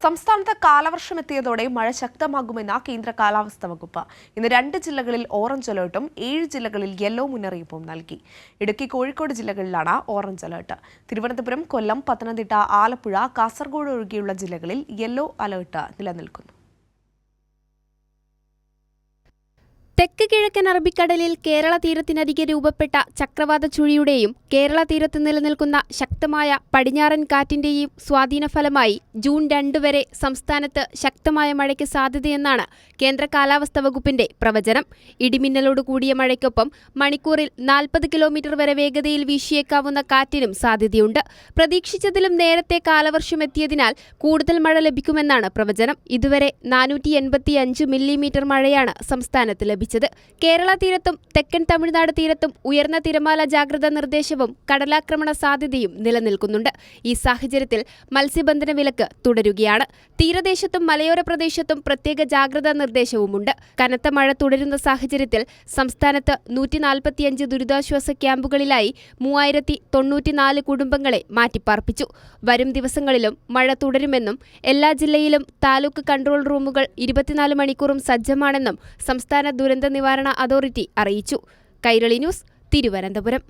സംസ്ഥാനത്ത് കാലവർഷമെത്തിയതോടെ മഴ ശക്തമാകുമെന്ന് കേന്ദ്ര കാലാവസ്ഥാ വകുപ്പ്. ഇന്ന് 2 ജില്ലകളിൽ ഓറഞ്ച് അലർട്ടും 7 ജില്ലകളിൽ യെല്ലോ മുന്നറിയിപ്പും നൽകി. ഇടുക്കി, കോഴിക്കോട് ജില്ലകളിലാണ് ഓറഞ്ച് അലർട്ട്. തിരുവനന്തപുരം, കൊല്ലം, പത്തനംതിട്ട, ആലപ്പുഴ, കാസർഗോഡ് ഒഴികെയുള്ള ജില്ലകളിൽ യെല്ലോ അലർട്ട് നിലനിൽക്കുന്നു. തെക്ക് കിഴക്കൻ അറബിക്കടലിൽ കേരള തീരത്തിനരികെ രൂപപ്പെട്ട ചക്രവാത ചുഴിയുടെയും കേരള തീരത്ത് നിലനിൽക്കുന്ന ശക്തമായ പടിഞ്ഞാറൻ കാറ്റിന്റെയും സ്വാധീനഫലമായി ജൂൺ 2 വരെ സംസ്ഥാനത്ത് ശക്തമായ മഴയ്ക്ക് സാധ്യതയെന്നാണ് കേന്ദ്ര കാലാവസ്ഥാ വകുപ്പിന്റെ പ്രവചനം. ഇടിമിന്നലോട് കൂടിയ മഴയ്ക്കൊപ്പം മണിക്കൂറിൽ 40 കിലോമീറ്റർ വരെ വേഗതയിൽ വീശിയേക്കാവുന്ന കാറ്റിനും സാധ്യതയുണ്ട്. പ്രതീക്ഷിച്ചതിലും നേരത്തെ കാലവർഷം എത്തിയതിനാൽ കൂടുതൽ മഴ ലഭിക്കുമെന്നാണ് പ്രവചനം. ഇതുവരെ 485 മില്ലിമീറ്റർ മഴയാണ് സംസ്ഥാനത്ത് ലഭിച്ചത്. കേരള തീരത്തും തെക്കൻ തമിഴ്നാട് തീരത്തും ഉയർന്ന തിരമാല ജാഗ്രതാ നിർദ്ദേശവും കടലാക്രമണ സാധ്യതയും നിലനിൽക്കുന്നുണ്ട്. ഈ സാഹചര്യത്തിൽ മത്സ്യബന്ധന വിലക്ക് തുടരുകയാണ്. തീരദേശത്തും മലയോര പ്രദേശത്തും പ്രത്യേക ജാഗ്രതാ നിർദ്ദേശവുമുണ്ട്. കനത്ത മഴ തുടരുന്ന സാഹചര്യത്തിൽ സംസ്ഥാനത്ത് 145 ദുരിതാശ്വാസ ക്യാമ്പുകളിലായി 3094 കുടുംബങ്ങളെ മാറ്റിപ്പാർപ്പിച്ചു. വരും ദിവസങ്ങളിലും മഴ തുടരുമെന്നും എല്ലാ ജില്ലയിലും താലൂക്ക് കൺട്രോൾ റൂമുകൾ 24 മണിക്കൂറും സജ്ജമാണെന്നും സംസ്ഥാന ദുരന്ത നിവാരണ അതോറിറ്റി അറിയിച്ചു. കൈരളി ന്യൂസ്, തിരുവനന്തപുരം.